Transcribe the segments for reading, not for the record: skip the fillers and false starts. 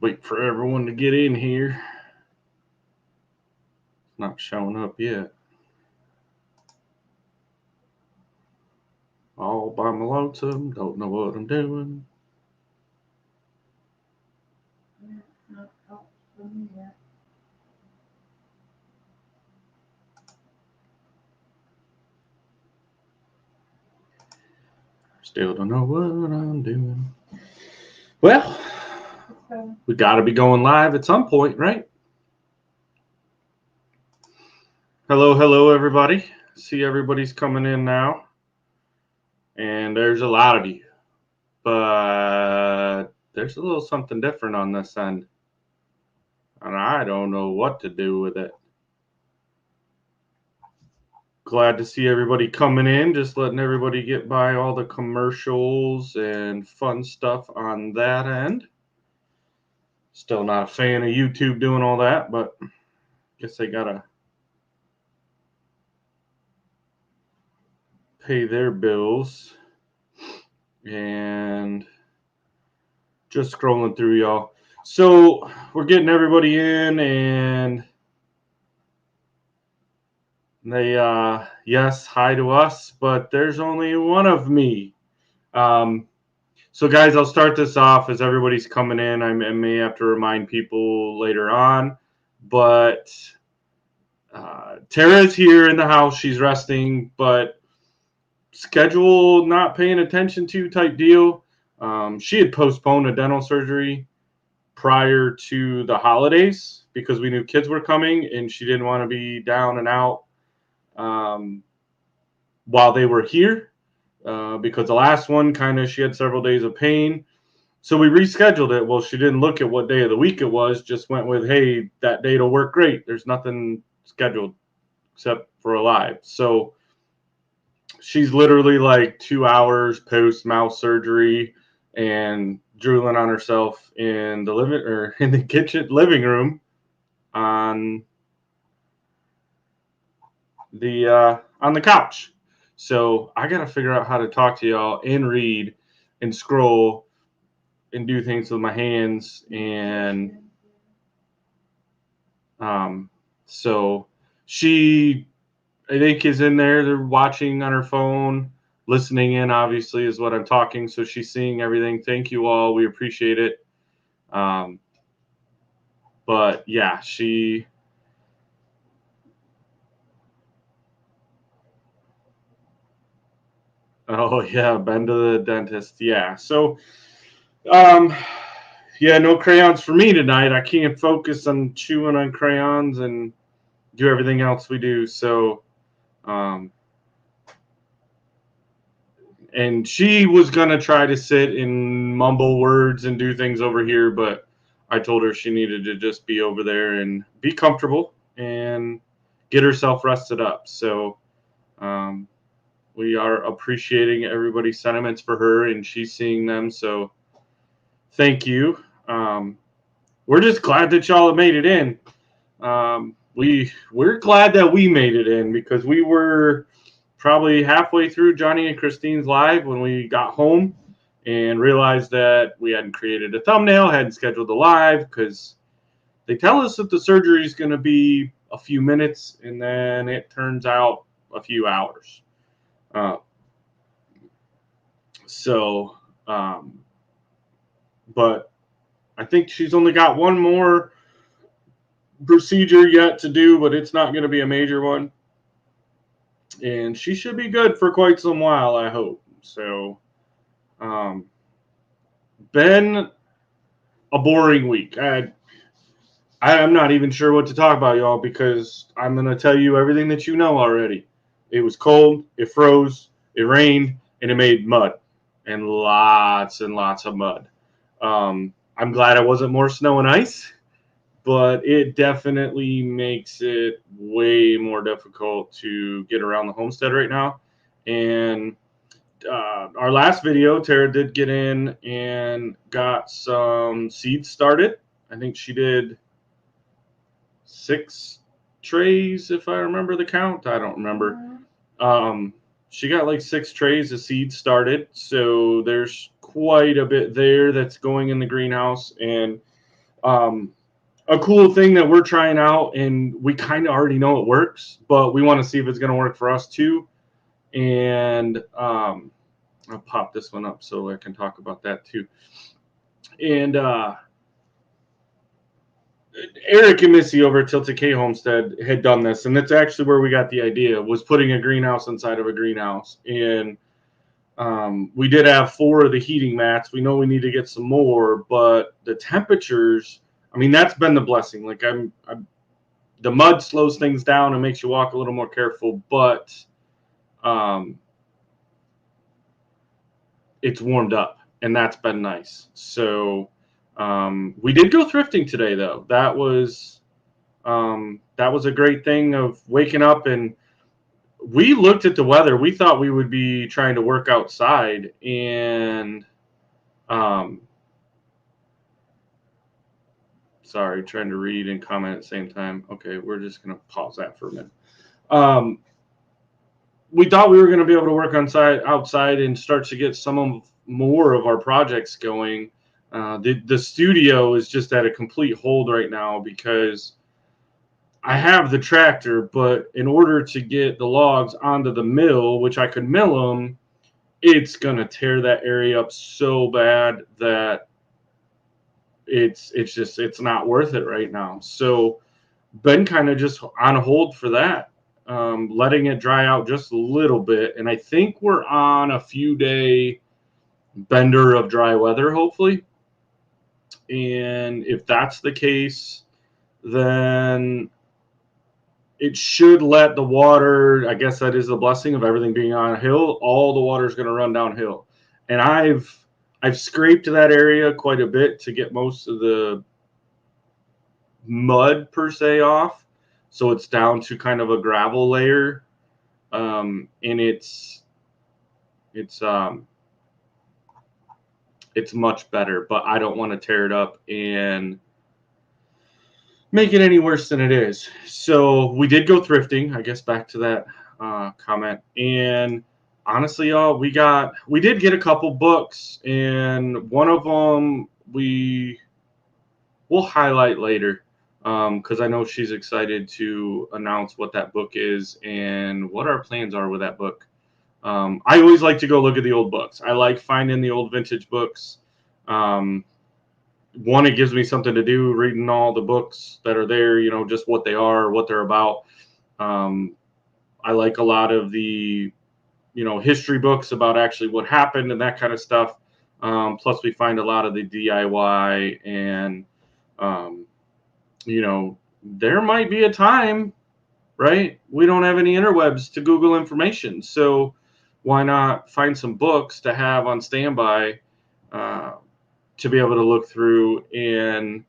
Wait for everyone to get in here. Not showing up yet. All by my lonesome, don't know what I'm doing. Still don't know what I'm doing. Well, we got to be going live at some point, right? Hello, everybody. See everybody's coming in now. And there's a lot of you. But there's a little something different on this end. And I don't know what to do with it. Glad to see everybody coming in, just letting everybody get by all the commercials and fun stuff on that end. Still not a fan of YouTube doing all that, but guess they gotta pay their bills. And just scrolling through, y'all. So we're getting everybody in, and they yes, hi to us, but there's only one of me. So guys, I'll start this off as everybody's coming in. I may have to remind people later on, but Tara's here in the house. She's resting, but schedule not paying attention to type deal. She had postponed a dental surgery prior to the holidays because we knew kids were coming, and she didn't want to be down and out while they were here because the last one she had several days of pain. So we rescheduled it. Well, she didn't look at what day of the week it was, just went with, hey, that date will work great. There's nothing scheduled except for a live. So she's literally like 2 hours post mouth surgery and drooling on herself in the kitchen living room on the couch. So I got to figure out how to talk to y'all and read and scroll and do things with my hands. And so she, I think, is in there. They're watching on her phone, listening in, obviously, is what I'm talking. So she's seeing everything. Thank you all. We appreciate it. But yeah, she. Oh yeah, been to the dentist. Yeah. So, yeah, no crayons for me tonight. I can't focus on chewing on crayons and do everything else we do. So, and she was gonna try to sit and mumble words and do things over here, but I told her she needed to just be over there and be comfortable and get herself rested up. So, we are appreciating everybody's sentiments for her, and she's seeing them. So, thank you. We're just glad that y'all have made it in. We're glad that we made it in because we were probably halfway through Johnny and Christine's live when we got home and realized that we hadn't created a thumbnail, hadn't scheduled a live because they tell us that the surgery is going to be a few minutes, and then it turns out a few hours. But I think she's only got one more procedure yet to do, but it's not going to be a major one. And she should be good for quite some while, I hope. So, been a boring week. I'm not even sure what to talk about, y'all, because I'm going to tell you everything that you know already. It was cold, it froze, it rained, and it made mud. And lots of mud. I'm glad it wasn't more snow and ice, but it definitely makes it way more difficult to get around the homestead right now. And our last video, Tara did get in and got some seeds started. I think she did 6 trays, if I remember the count. I don't remember. She got like 6 trays of seeds started. So there's quite a bit there that's going in the greenhouse. And A cool thing that we're trying out, and we kind of already know it works, but we want to see if it's going to work for us too. And I'll pop this one up so I can talk about that too. And Eric and Missy over at Tilted K Homestead had done this, and that's actually where we got the idea, was putting a greenhouse inside of a greenhouse. And we did have 4 of the heating mats. We know we need to get some more, but the temperatures, I mean, that's been the blessing. Like the mud slows things down and makes you walk a little more careful, but it's warmed up, and that's been nice. So we did go thrifting today, though. That was a great thing of waking up, and we looked at the weather. We thought we would be trying to work outside, and sorry, trying to read and comment at the same time. Okay, we're just going to pause that for a minute. We thought we were going to be able to work outside and start to get more of our projects going. The studio is just at a complete hold right now because I have the tractor, but in order to get the logs onto the mill, which I could mill them, it's going to tear that area up so bad that it's not worth it right now. So been kind of just on hold for that, letting it dry out just a little bit. And I think we're on a few day bender of dry weather, hopefully. And if that's the case, then it should let the water, I guess that is the blessing of everything being on a hill, all the water is going to run downhill. And I've scraped that area quite a bit to get most of the mud per se off, so it's down to kind of a gravel layer, and it's much better, but I don't want to tear it up and make it any worse than it is. So we did go thrifting, I guess, back to that comment. And honestly, y'all, we did get a couple books, and one of them we'll highlight later, because I know she's excited to announce what that book is and what our plans are with that book. I always like to go look at the old books. I like finding the old vintage books. One, it gives me something to do, reading all the books that are there, just what they are, what they're about. I like a lot of the, history books about actually what happened and that kind of stuff. Plus, we find a lot of the DIY, and, there might be a time, right? We don't have any interwebs to Google information. So why not find some books to have on standby, to be able to look through. And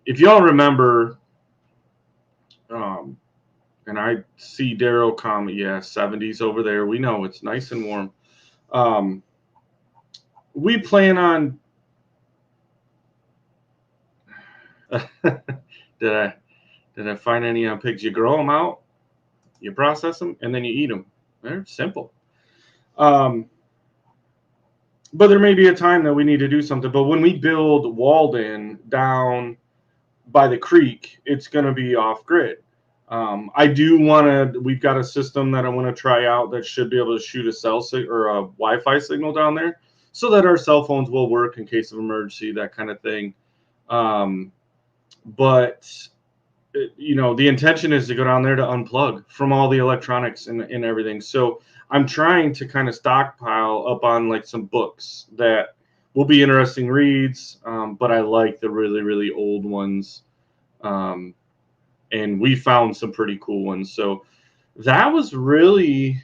if y'all remember, and I see Daryl comment, 70s over there. We know it's nice and warm. We plan on, did I find any on pigs? You grow them out, you process them, and then you eat them. They're simple. But there may be a time that we need to do something. But when we build Walden down by the creek, it's going to be off grid. We've got a system that I want to try out that should be able to shoot a cell or a Wi-Fi signal down there, so that our cell phones will work in case of emergency, that kind of thing. But the intention is to go down there to unplug from all the electronics and everything. So I'm trying to kind of stockpile up on like some books that will be interesting reads, but I like the really, really old ones. And we found some pretty cool ones. So that was really,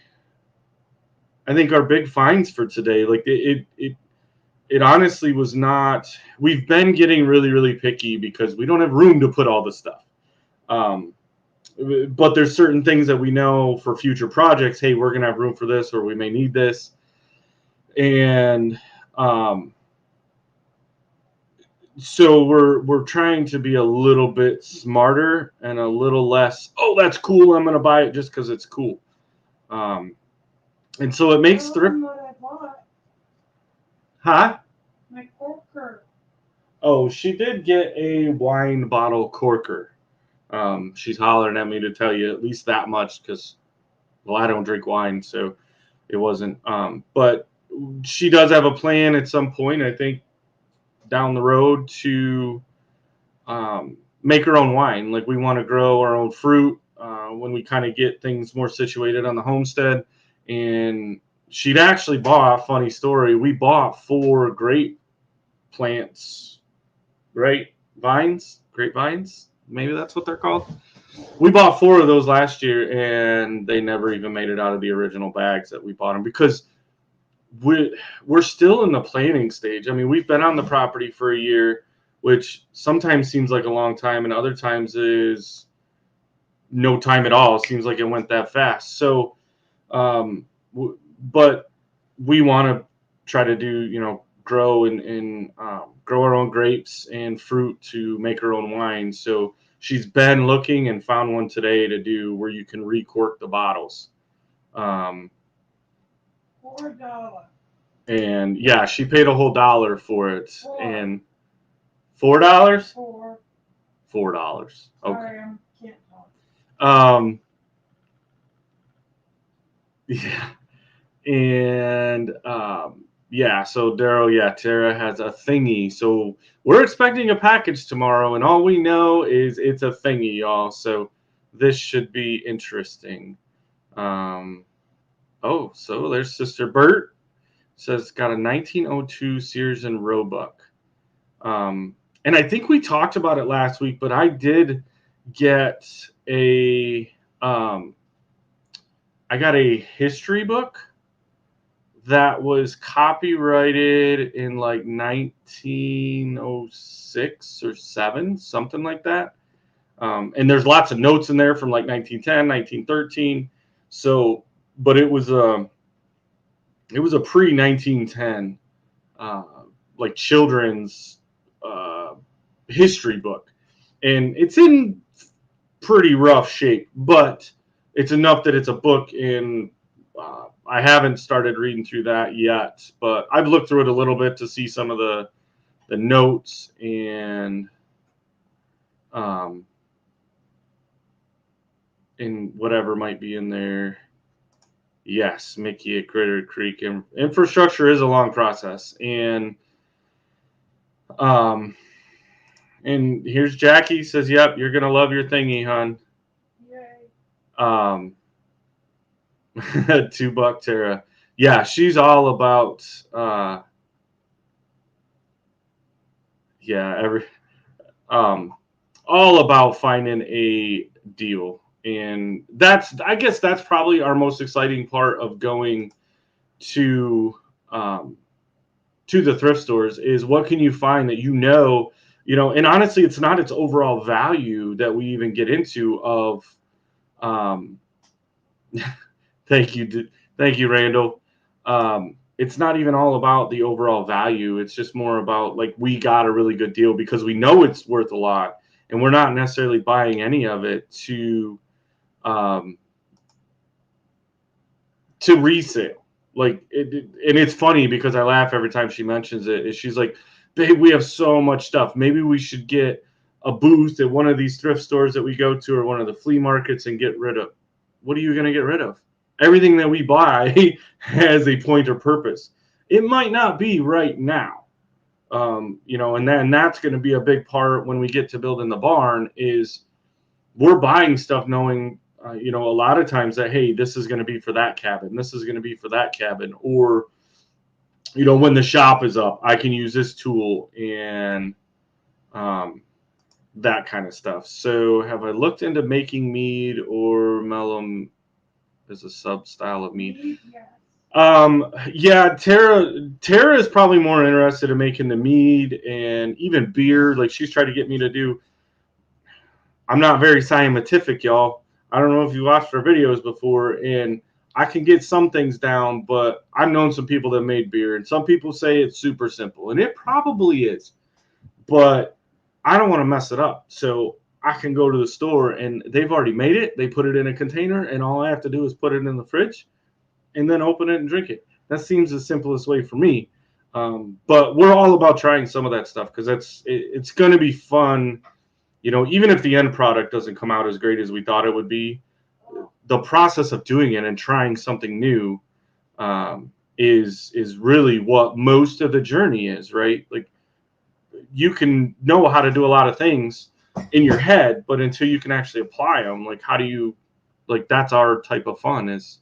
I think, our big finds for today. Like it honestly was not. We've been getting really, really picky because we don't have room to put all this stuff. But there's certain things that we know for future projects. Hey, we're gonna have room for this, or we may need this, and so we're trying to be a little bit smarter and a little less, oh, that's cool, I'm gonna buy it just because it's cool. And so it makes thrift. Huh? My corker. Oh, she did get a wine bottle corker. She's hollering at me to tell you at least that much because, well, I don't drink wine, so it wasn't. But she does have a plan at some point, I think, down the road to make her own wine. Like we want to grow our own fruit when we kind of get things more situated on the homestead. And she'd actually bought, funny story, we bought 4 grape plants, right? Vines, grapevines, maybe that's what they're called. We bought 4 of those last year, and they never even made it out of the original bags that we bought them because we're still in the planning stage. I mean, we've been on the property for a year, which sometimes seems like a long time, and other times is no time at all. It seems like it went that fast. So, but we want to try to do, grow and grow our own grapes and fruit to make our own wine. So she's been looking and found one today to do where you can recork the bottles. $4. And yeah, she paid a whole dollar for it. And $4? Four. $4. Okay. Sorry, I can't talk. Yeah. And yeah, so Daryl, yeah, Tara has a thingy. So we're expecting a package tomorrow, and all we know is it's a thingy, y'all. So this should be interesting. Oh, so there's Sister Bert. Says it's got a 1902 Sears and Roebuck. And I think we talked about it last week, but I did get I got a history book that was copyrighted in like 1906 or 7, something like that. And there's lots of notes in there from like 1910, 1913. So, but it was a pre 1910 like children's history book, and it's in pretty rough shape, but it's enough that it's a book. And I haven't started reading through that yet, but I've looked through it a little bit to see some of the notes and whatever might be in there. Yes, Mickey at Critter Creek. Infrastructure is a long process, and here's Jackie says, "Yep, you're gonna love your thingy, hon." Yay. $2 Tara. Yeah, she's all about all about finding a deal. And I guess that's probably our most exciting part of going to the thrift stores is what can you find that and honestly it's not its overall value that we even get into of thank you Randall. It's not even all about the overall value. It's just more about like we got a really good deal because we know it's worth a lot, and we're not necessarily buying any of it to resale. Like and it's funny because I laugh every time she mentions it. She's like, "Babe, we have so much stuff. Maybe we should get a booth at one of these thrift stores that we go to or one of the flea markets and get rid of." What are you going to get rid of? Everything that we buy has a point or purpose. It might not be right now, and then that's going to be a big part when we get to building the barn. Is we're buying stuff knowing, a lot of times that hey, this is going to be for that cabin, this is going to be for that cabin, or when the shop is up, I can use this tool and that kind of stuff. So, have I looked into making mead or mellum? Is a sub style of mead. Yeah, Tara is probably more interested in making the mead and even beer. Like she's tried to get me to do. I'm not very scientific, y'all. I don't know if you watched our videos before, and I can get some things down, but I've known some people that made beer, and some people say it's super simple, and it probably is. But I don't want to mess it up, so I can go to the store and they've already made it. They put it in a container, and all I have to do is put it in the fridge and then open it and drink it. That seems the simplest way for me. But we're all about trying some of that stuff because it's going to be fun. Even if the end product doesn't come out as great as we thought it would be, the process of doing it and trying something new is really what most of the journey is, right? Like, you can know how to do a lot of things in your head, but until you can actually apply them, like, how do you, like, that's our type of fun is.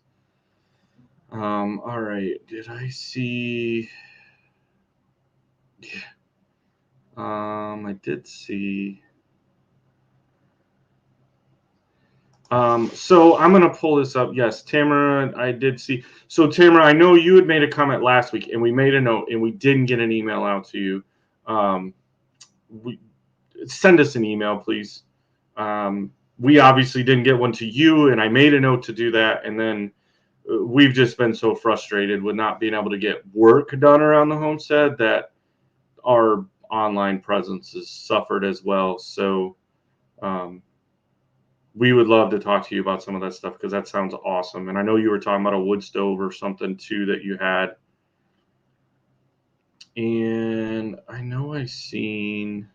All right, did I see? Yeah. I did see. So I'm gonna pull this up. Yes, Tamara, I did see. So Tamara, I know you had made a comment last week, and we made a note, and we didn't get an email out to you. We send us an email, please. We obviously didn't get one to you, and I made a note to do that, and then we've just been so frustrated with not being able to get work done around the homestead that our online presence has suffered as well. So we would love to talk to you about some of that stuff because that sounds awesome. And I know you were talking about a wood stove or something too that you had. And I know I seen.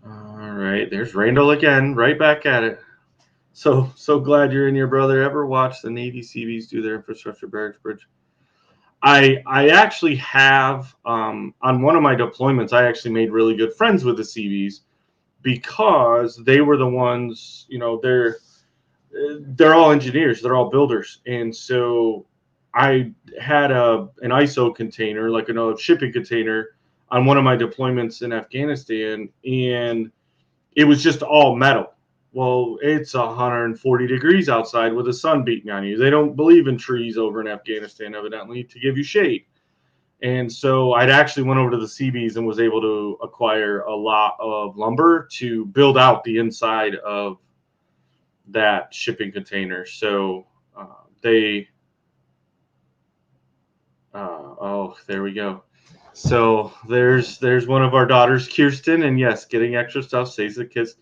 All right, there's Randall again, right back at it. So glad you're in here, brother. Ever watch the Navy Seabees do their infrastructure barracks bridge? I actually have on one of my deployments. I actually made really good friends with the Seabees because they were the ones. They're all engineers. They're all builders, and so I had an ISO container, like a shipping container, on one of my deployments in Afghanistan, and it was just all metal. Well, it's 140 degrees outside with the sun beating on you. They don't believe in trees over in Afghanistan, evidently, to give you shade. And so I'd actually went over to the Seabees and was able to acquire a lot of lumber to build out the inside of that shipping container. So they, there we go. So there's one of our daughters, Kirsten, and yes, getting extra stuff saves the kids.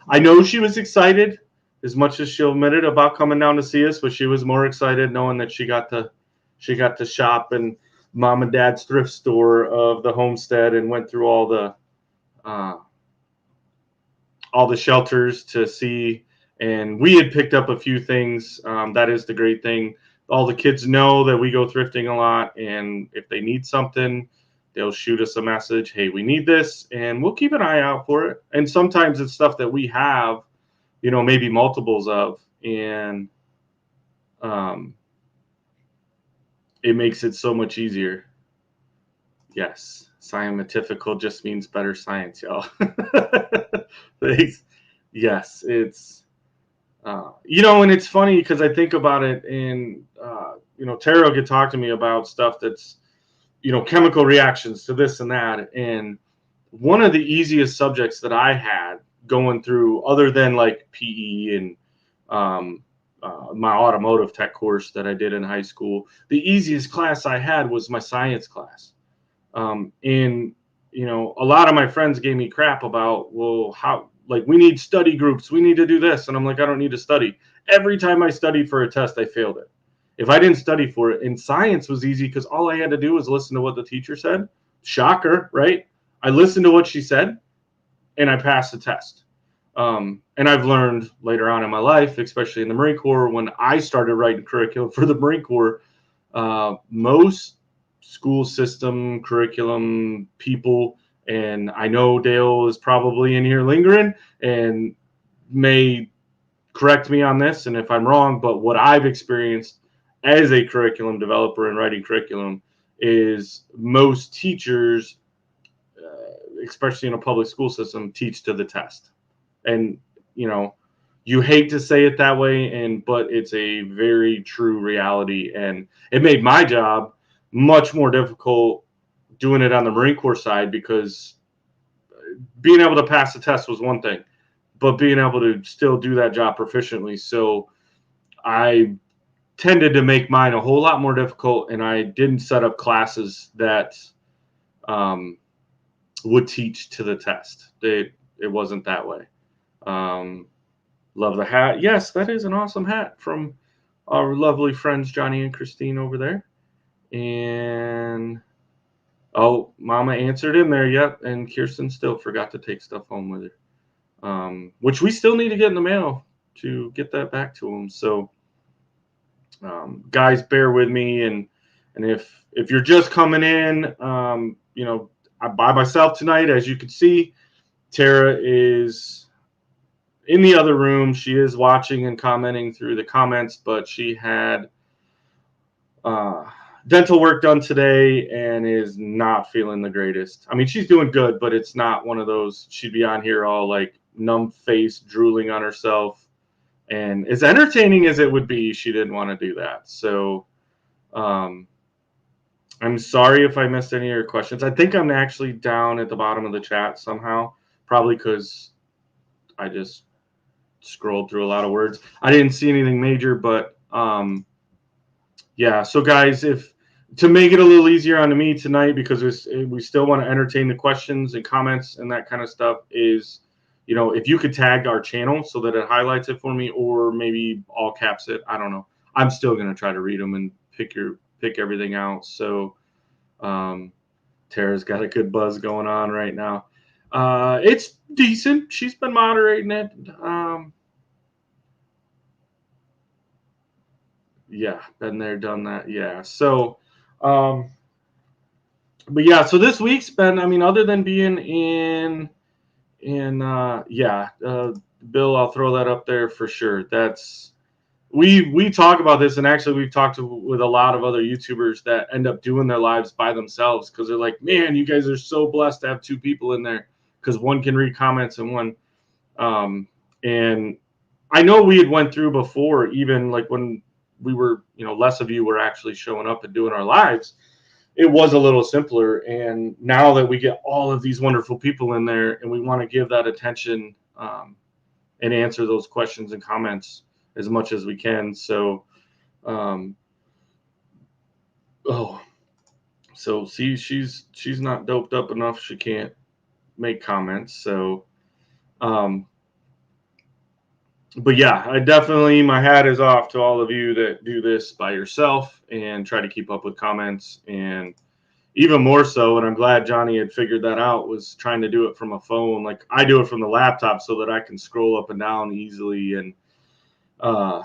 I know she was excited as much as she'll admit it about coming down to see us, but she was more excited knowing that she got to shop in mom and dad's thrift store of the homestead and went through all the shelters to see. And we had picked up a few things. That is the great thing. All the kids know that we go thrifting a lot, and if they need something, they'll shoot us a message. Hey, we need this, and we'll keep an eye out for it. And sometimes it's stuff that we have, maybe multiples of, and it makes it so much easier. Yes, scientifical just means better science, y'all. Thanks. Yes, it's and it's funny because I think about it, and Tara could talk to me about stuff that's chemical reactions to this and that. And one of the easiest subjects that I had going through, other than like PE and my automotive tech course that I did in high school, the easiest class I had was my science class. And a lot of my friends gave me crap about, well, how, like, we need study groups, we need to do this, and I'm like, I don't need to study. Every time I studied for a test, I failed it. If I didn't study for it, and science was easy because all I had to do was listen to what the teacher said. Shocker, right? I listened to what she said, and I passed the test. And I've learned later on in my life, especially in the Marine Corps, when I started writing curriculum for the Marine Corps, most school system curriculum people, and I know Dale is probably in here lingering and may correct me on this, and if I'm wrong, but what I've experienced as a curriculum developer and writing curriculum is most teachers, especially in a public school system, teach to the test. And you hate to say it that way, but it's a very true reality, and it made my job much more difficult doing it on the Marine Corps side, because being able to pass the test was one thing, but being able to still do that job proficiently. So I tended to make mine a whole lot more difficult, and I didn't set up classes that would teach to the test. It wasn't that way. Love the hat. Yes, that is an awesome hat from our lovely friends Johnny and Christine over there. And oh, Mama answered in there, yep. And Kirsten still forgot to take stuff home with her, which we still need to get in the mail to get that back to them. So, guys, bear with me, and if you're just coming in, I'm by myself tonight, as you can see. Tara is in the other room. She is watching and commenting through the comments, but she had dental work done today and is not feeling the greatest. I mean, she's doing good, but it's not one of those she'd be on here all like numb face, drooling on herself. And as entertaining as it would be, she didn't want to do that. So I'm sorry if I missed any of your questions. I think I'm actually down at the bottom of the chat somehow, probably because I just scrolled through a lot of words. I didn't see anything major, but yeah. So guys, if to make it a little easier on me tonight, because we still want to entertain the questions and comments and that kind of stuff, is if you could tag our channel so that it highlights it for me, or maybe all caps it. I don't know. I'm still gonna try to read them and pick everything out. So Tara's got a good buzz going on right now. It's decent. She's been moderating it. Yeah, been there, done that. Yeah. So, but yeah. So this week's been. I mean, other than being Bill, I'll throw that up there for sure. That's we talk about this, and actually we've talked with a lot of other YouTubers that end up doing their lives by themselves because they're like, man, you guys are so blessed to have two people in there because one can read comments and one. And I know we had went through before, even like when we were, less of you were actually showing up and doing our lives. It was a little simpler, and now that we get all of these wonderful people in there, and we want to give that attention and answer those questions and comments as much as we can. So, so see, she's not doped up enough. She can't make comments. So, but yeah, I definitely, my hat is off to all of you that do this by yourself and try to keep up with comments. And even more so, and I'm glad Johnny had figured that out, was trying to do it from a phone. Like I do it from the laptop so that I can scroll up and down easily. And I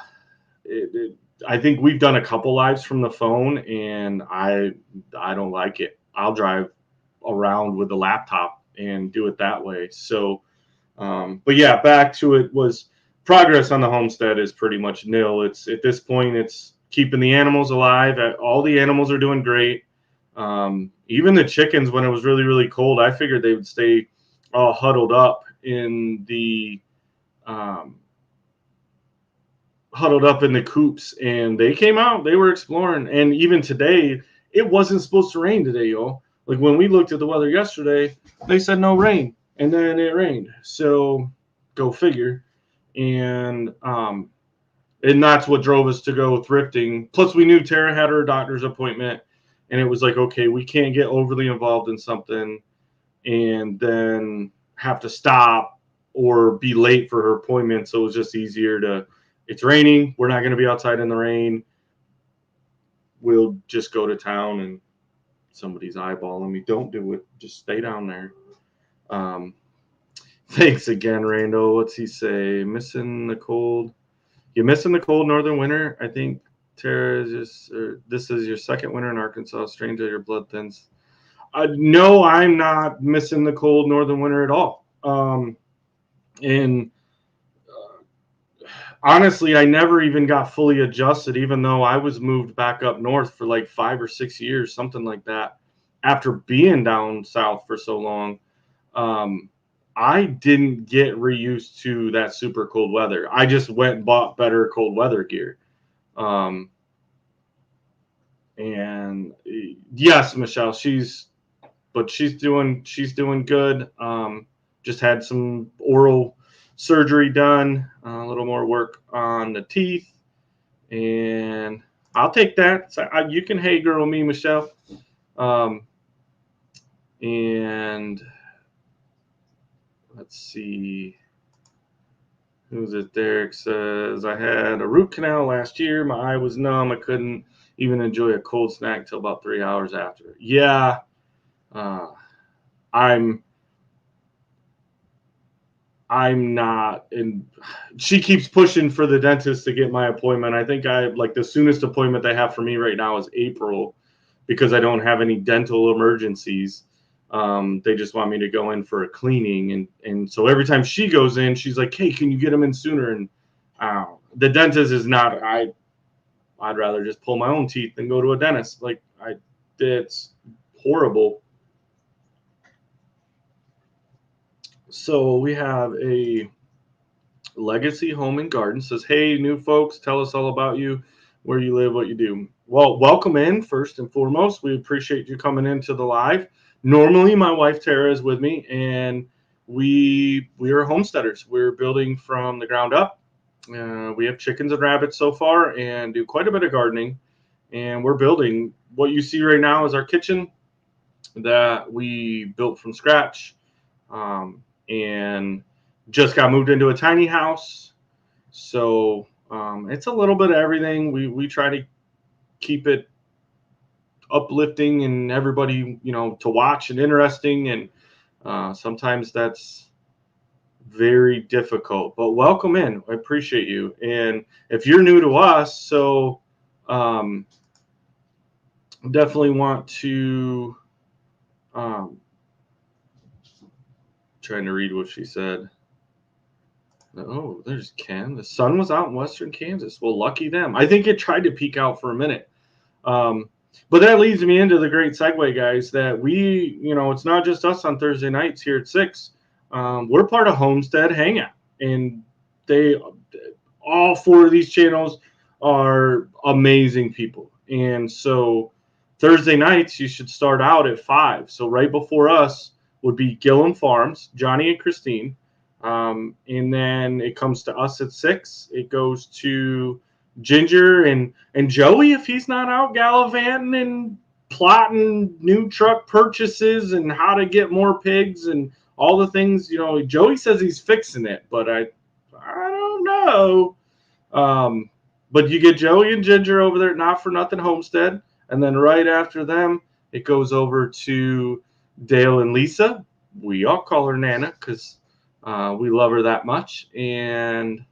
think we've done a couple lives from the phone, and I don't like it. I'll drive around with the laptop and do it that way. So, but yeah, back to it. Was progress on the homestead is pretty much nil. It's at this point, it's keeping the animals alive. All the animals are doing great. Even the chickens, when it was really, really cold, I figured they would stay all huddled up in the coops, and they came out. They were exploring, and even today, it wasn't supposed to rain today, y'all. Like when we looked at the weather yesterday, they said no rain, and then it rained. So go figure. And that's what drove us to go thrifting. Plus, we knew Tara had her doctor's appointment, and it was like, okay, we can't get overly involved in something and then have to stop or be late for her appointment. So it was just easier to, it's raining. We're not going to be outside in the rain. We'll just go to town, and somebody's eyeballing me. Don't do it. Just stay down there. Thanks again, Randall. What's he say? Missing the cold. You're missing the cold northern winter. I think Tara is just, this is your second winter in Arkansas. Strange that your blood thins. No, I'm not missing the cold northern winter at all. And honestly, I never even got fully adjusted, even though I was moved back up north for like 5 or 6 years, something like that. After being down south for so long, I didn't get reused to that super cold weather. I just went and bought better cold weather gear. And yes, Michelle, she's doing good. Just had some oral surgery done, a little more work on the teeth, and I'll take that. So you can hey girl me, Michelle. And let's see. Who's it? Derek says, I had a root canal last year. My eye was numb. I couldn't even enjoy a cold snack till about 3 hours after. Yeah, I'm not in. She keeps pushing for the dentist to get my appointment. I think the soonest appointment they have for me right now is April, because I don't have any dental emergencies. They just want me to go in for a cleaning, and so every time she goes in, she's like, "Hey, can you get him in sooner?" And the dentist is not. I'd rather just pull my own teeth than go to a dentist. It's horrible. So we have a Legacy Home and Garden says, "Hey, new folks, tell us all about you, where you live, what you do." Well, welcome in first and foremost. We appreciate you coming into the live. Normally, my wife Tara is with me, and we are homesteaders. We're building from the ground up. We have chickens and rabbits so far, and do quite a bit of gardening. And we're building. What you see right now is our kitchen that we built from scratch, and just got moved into a tiny house. So it's a little bit of everything. We try to keep it uplifting and everybody, to watch and interesting. And sometimes that's very difficult. But welcome in. I appreciate you. And if you're new to us, so definitely want to trying to read what she said. Oh, there's Ken. The sun was out in western Kansas. Well, lucky them. I think it tried to peek out for a minute. But that leads me into the great segue, guys, that it's not just us on Thursday nights here at 6. We're part of Homestead Hangout. And all 4 of these channels are amazing people. And so Thursday nights, you should start out at 5. So right before us would be Gillum Farms, Johnny and Christine. And then it comes to us at 6. It goes to Ginger and Joey, if he's not out gallivanting and plotting new truck purchases and how to get more pigs and all the things. Joey says he's fixing it, but I don't know. But you get Joey and Ginger over there at Not For Nothing Homestead, and then right after them, it goes over to Dale and Lisa. We all call her Nana because we love her that much, and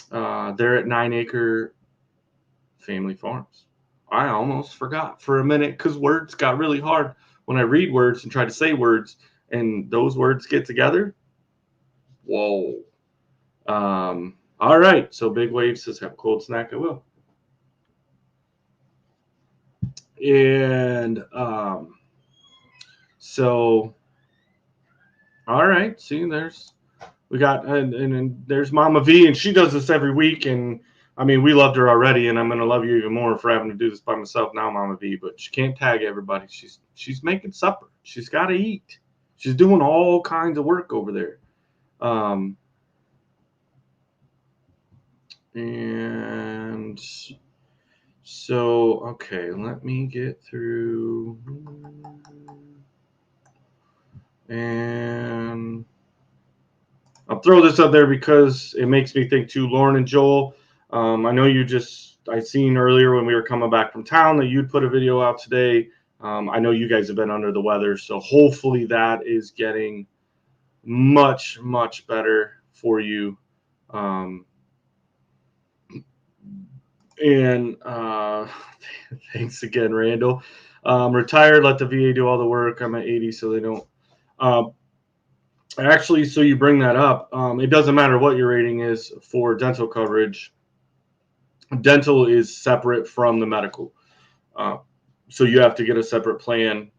they're at 9 Acre Family Farms. I almost forgot for a minute because words got really hard when I read words and try to say words, and those words get together. Whoa. All right. So Big Wave says, "Have a cold snack." I will. And so, all right. See, we got, and there's Mama V, and she does this every week. And I mean, we loved her already, and I'm going to love you even more for having to do this by myself now, Mama V. But she can't tag everybody. She's making supper. She's got to eat. She's doing all kinds of work over there. And so, okay, let me get through. And I'll throw this up there because it makes me think too. Lauren and Joel, I know I seen earlier when we were coming back from town that you'd put a video out today. I know you guys have been under the weather, so hopefully that is getting much, much better for you. And thanks again, Randall. Retired, let the VA do all the work. I'm at 80, so they don't. Actually, so you bring that up. It doesn't matter what your rating is for dental coverage. Dental is separate from the medical. So you have to get a separate plan.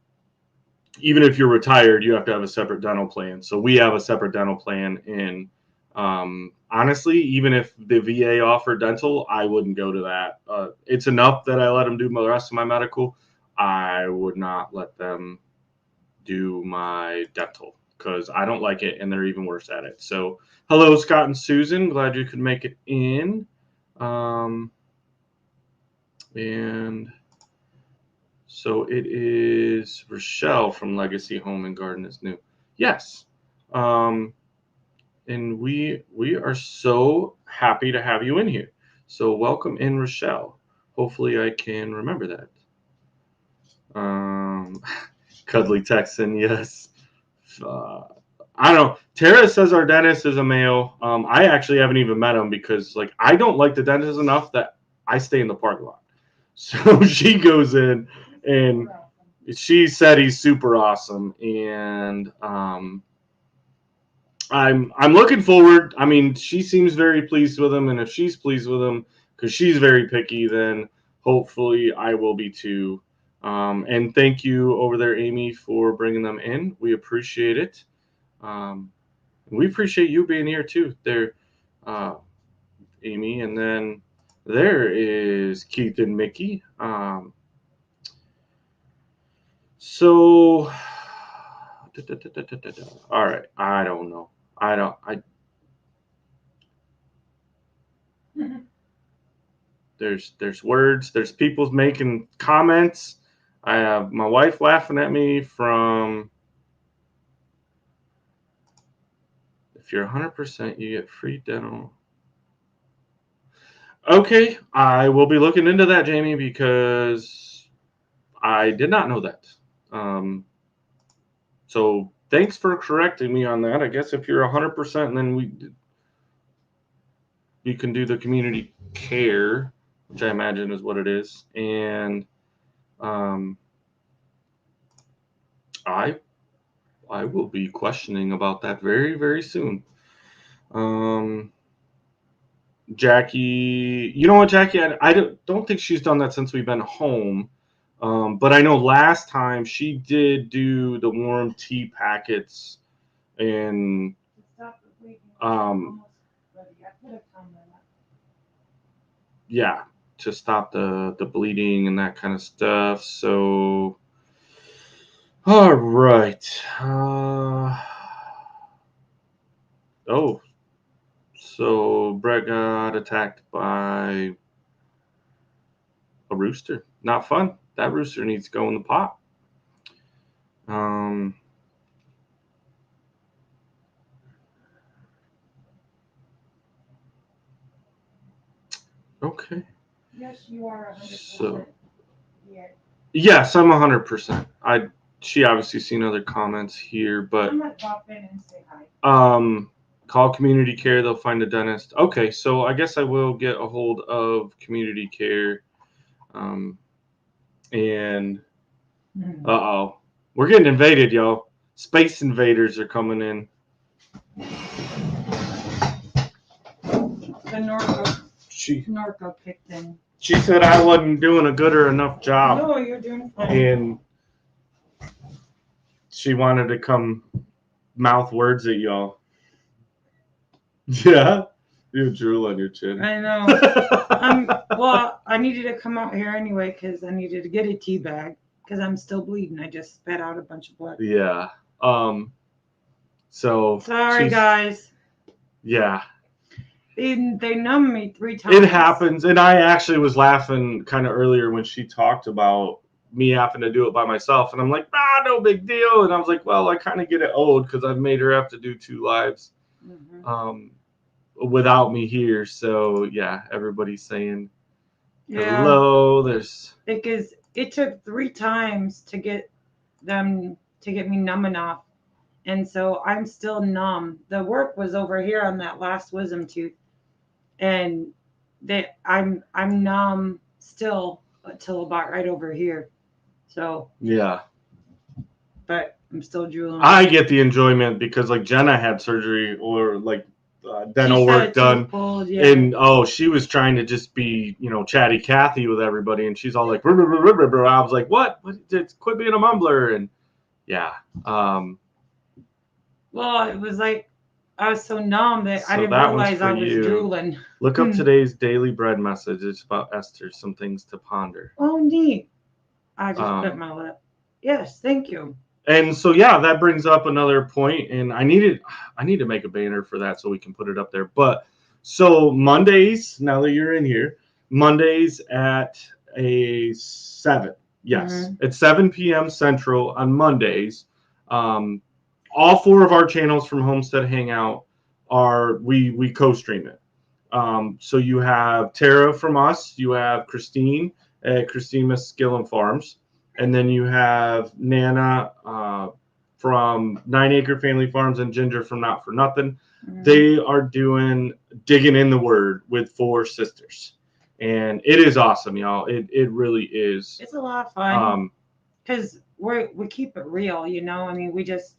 Even if you're retired, you have to have a separate dental plan. So we have a separate dental plan. And honestly, even if the VA offered dental, I wouldn't go to that. It's enough that I let them do the rest of my medical. I would not let them do my dental because I don't like it, and they're even worse at it. So hello, Scott and Susan. Glad you could make it in. And so it is Rochelle from Legacy Home and Garden is new. Yes. And we are so happy to have you in here. So welcome in, Rochelle. hopefully I can remember that. Cuddly Texan, yes. I don't know. Tara says our dentist is a male. I actually haven't even met him because like I don't like the dentist enough that I stay in the parking lot. So she goes in and she said he's super awesome, and I'm looking forward. I mean, she seems very pleased with him, and if she's pleased with him because she's very picky, then hopefully I will be too. And thank you over there, Amy, for bringing them in. We appreciate it. We appreciate you being here too, there, Amy. And then there is Keith and Mickey. So, all right. I don't know. There's words. There's people making comments. I have my wife laughing at me from. If you're 100%, you get free dental. Okay, I will be looking into that, Jamie, because I did not know that. So thanks for correcting me on that. I guess if you're 100%, then we can do the community care, which I imagine is what it is, and I will be questioning about that very, very soon. Jackie, you know what, Jackie? I don't think she's done that since we've been home. But I know last time she did do the warm tea packets and yeah, to stop the bleeding and that kind of stuff. So all right. Oh, so Brett got attacked by a rooster. Not fun. That rooster needs to go in the pot. Okay. Yes, you are 100%. So, yeah. Yes, I'm 100%. She obviously seen other comments here, but I'm gonna pop in and say hi. Call community care. They'll find a dentist. Okay, so I guess I will get a hold of community care. And uh-oh, we're getting invaded, y'all. Space invaders are coming in. The Norco picked in. She said I wasn't doing a good or enough job. No, you're doing fine. And she wanted to come mouth words at y'all. Yeah? You have drool on your chin. I know. Well, I needed to come out here anyway because I needed to get a tea bag because I'm still bleeding. I just spat out a bunch of blood. Yeah. So sorry, guys. Yeah. They numbed me 3 times. It happens, and I actually was laughing kind of earlier when she talked about me having to do it by myself, and I'm like, no big deal. And I was like, well, I kind of get it owed because I've made her have to do 2 lives without me here. So yeah, everybody's saying hello. Because it took 3 times to get me numb enough, and so I'm still numb. The work was over here on that last wisdom tooth, and I'm numb still until about right over here. So yeah, but I'm still drooling. I get the enjoyment because like Jenna had surgery or like dental work done, pulled, yeah. And she was trying to just be chatty Cathy with everybody, and she's all like, I was like, what? Quit being a mumbler, and yeah. Well, it was like I was so numb that I didn't realize I was drooling. Look up today's daily bread message. It's about Esther. Some things to ponder. Oh, neat. I just bit my lip. Yes, thank you. And so yeah, that brings up another point, and I need to make a banner for that so we can put it up there. But so Mondays, now that you're in here, Mondays at 7. Yes, at 7 p.m. Central on Mondays. All 4 of our channels from Homestead Hangout we co-stream it. So you have Tara from us, you have Christine at Christine Miss Gillum Farms, and then you have Nana from 9 Acre Family Farms and Ginger from Not For Nothing. They are doing Digging in the Word with 4 sisters. And it is awesome, y'all. It really is. It's a lot of fun because we keep it real, you know. I mean, we just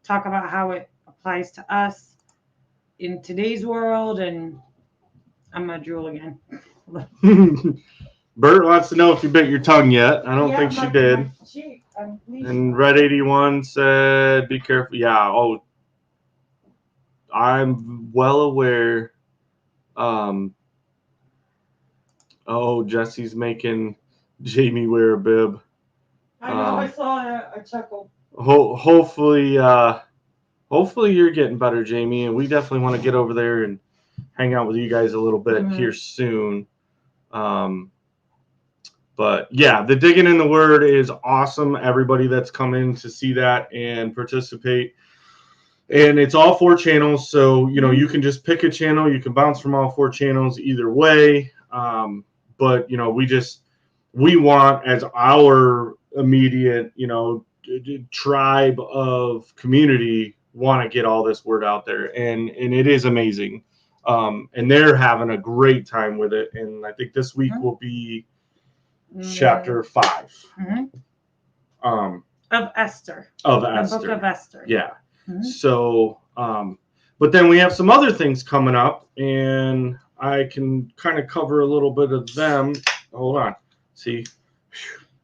talk about how it applies to us in today's world, and I'm gonna drool again. Bert wants to know if you bit your tongue yet. I don't think she did. And Red 81 said, "Be careful." Yeah. Oh, I'm well aware. Oh, Jesse's making Jamie wear a bib. I know. I saw a chuckle. Hopefully you're getting better, Jamie, and we definitely want to get over there and hang out with you guys a little bit here soon. But yeah, the Digging in the Word is awesome. Everybody that's come in to see that and participate. And it's all 4 channels, so you know you can just pick a channel. You can bounce from all 4 channels either way. But you know, we want, as our immediate, you know, tribe of community, want to get all this word out there, and it is amazing. And they're having a great time with it. And I think this week will be chapter 5 of Esther. The book of Esther. Yeah. So, but then we have some other things coming up, and I can kind of cover a little bit of them. Hold on. See?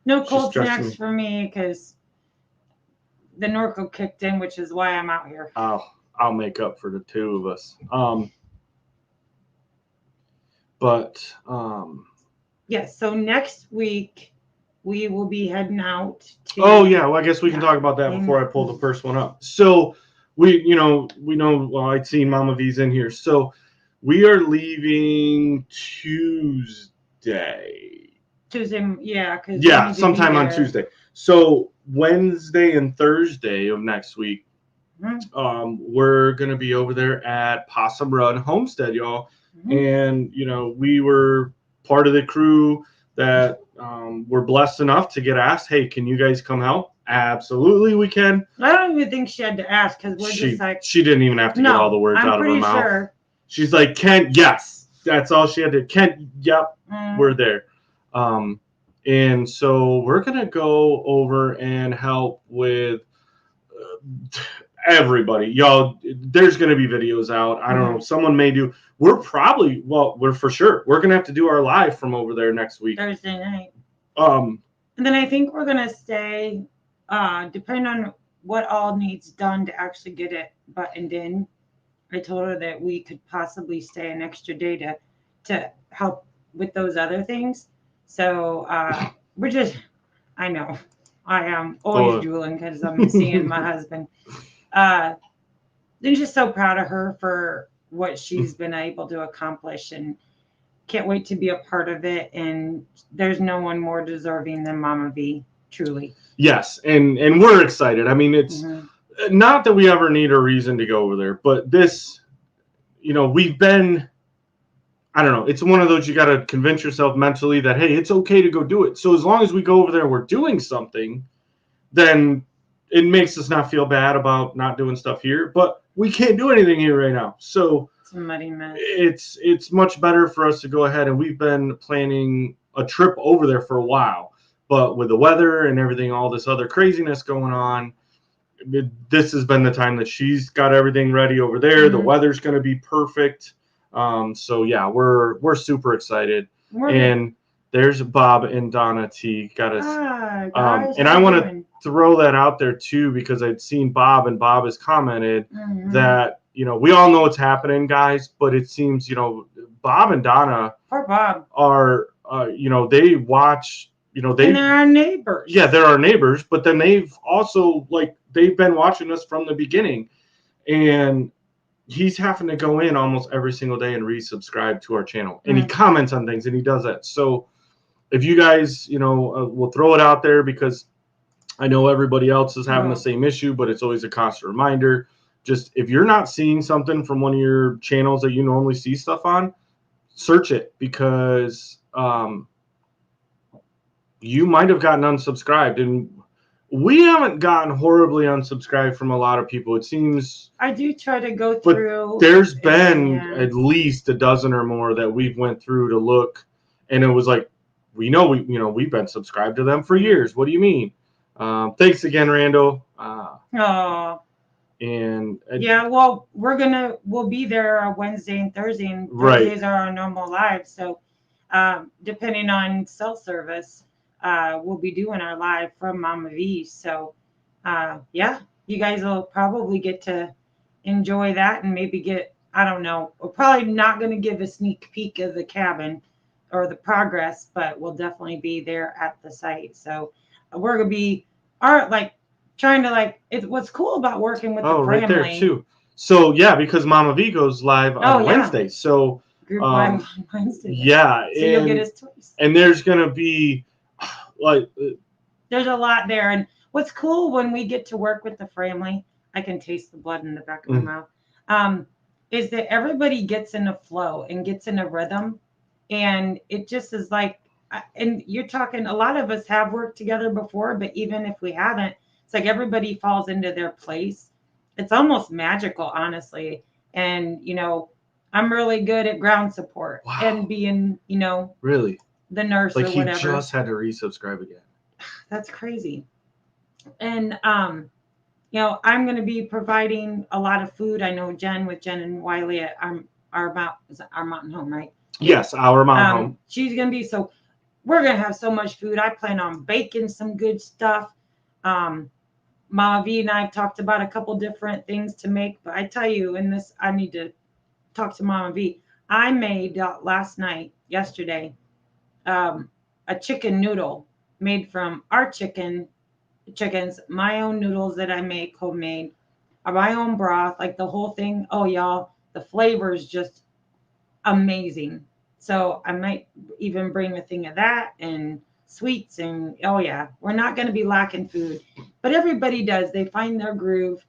No cold snacks for me because the Norco kicked in, which is why I'm out here. I'll make up for the 2 of us. But yes, so next week we will be heading out to. Oh yeah, well I guess we can talk about that before I pull the first one up. So we know. Well, I'd seen Mama V's in here. So we are leaving Tuesday. Yeah, sometime on Tuesday. So Wednesday and Thursday of next week, we're gonna be over there at Possum Run Homestead, y'all. And you know, we were part of the crew that were blessed enough to get asked, "Hey, can you guys come help?" Absolutely, we can. I don't even think she had to ask because we're just like, she didn't even have to get all the words out of her mouth. Sure. She's like, "Ken, yes." That's all she had to. Ken, yep, we're there. And so we're gonna go over and help with everybody, y'all. There's gonna be videos out. I don't know. Someone may do. We're for sure. We're gonna have to do our live from over there next week, Thursday night. And then I think we're gonna stay, depending on what all needs done to actually get it buttoned in. I told her that we could possibly stay an extra day to help with those other things. So we're just, I know, I am always drooling because I'm seeing my husband. I'm just so proud of her for what she's been able to accomplish, and can't wait to be a part of it. And there's no one more deserving than Mama V, truly. Yes, and we're excited. I mean, it's not that we ever need a reason to go over there, but this, you know, we've been, I don't know, it's one of those, you got to convince yourself mentally that, hey, it's okay to go do it. So as long as we go over there and we're doing something, then it makes us not feel bad about not doing stuff here. But we can't do anything here right now. So it's a muddy mess. It's much better for us to go ahead, and we've been planning a trip over there for a while. But with the weather and everything, all this other craziness going on, this has been the time that she's got everything ready over there. The weather's going to be perfect. So yeah, we're super excited. And there's Bob and Donna T. Got us. And I want to throw that out there too, because I'd seen Bob, and Bob has commented that, you know, we all know what's happening, guys, but it seems, you know, Bob and Donna are, you know, they watch, you know, and they're our neighbors. Yeah, they're our neighbors, but then they've also, like, they've been watching us from the beginning, and he's having to go in almost every single day and resubscribe to our channel, and he comments on things, and he does that. So if you guys, you know, we'll throw it out there because I know everybody else is having the same issue, but it's always a constant reminder. Just if you're not seeing something from one of your channels that you normally see stuff on, search it because you might have gotten unsubscribed, and we haven't gotten horribly unsubscribed from a lot of people. It seems I do try to go but through. there's been Yeah. at least a dozen or more that we've went through to look, and it was like, we know we've been subscribed to them for years. What do you mean? Thanks again, Randall. Oh. And Yeah, well, we'll be there Wednesday and Thursday, and Right. Thursdays are our normal live. So, depending on cell service, we'll be doing our live from Mama V's. So, yeah, you guys will probably get to enjoy that and maybe get, I don't know, we're probably not going to give a sneak peek of the cabin or the progress, but we'll definitely be there at the site. So, we're going to be trying to what's cool about working with the family. right there too. So yeah, because Mama V goes live on Wednesday. So group live on Wednesday. Yeah, so you'll get his choice. And there's gonna be like there's a lot there. And what's cool when we get to work with the family, I can taste the blood in the back of my mouth. Is that everybody gets in a flow and gets in a rhythm, and it just is like. And you're talking. A lot of us have worked together before, but even if we haven't. It's like everybody falls into their place. It's almost magical, honestly. And, I'm really good at ground support and being, really the nurse like or whatever. He just had to resubscribe again. That's crazy. And, I'm going to be providing a lot of food. I know Jen and Wiley at our mountain home, right? Yes, our mountain home. She's going to be, so we're going to have so much food. I plan on baking some good stuff. Mama V and I have talked about a couple different things to make, but I tell you, I need to talk to Mama V. I made yesterday, a chicken noodle made from our chickens, my own noodles that I make homemade, my own broth, like the whole thing. Oh, y'all, the flavor is just amazing. So I might even bring a thing of that and sweets, and oh yeah, we're not going to be lacking food, but everybody does. They find their groove.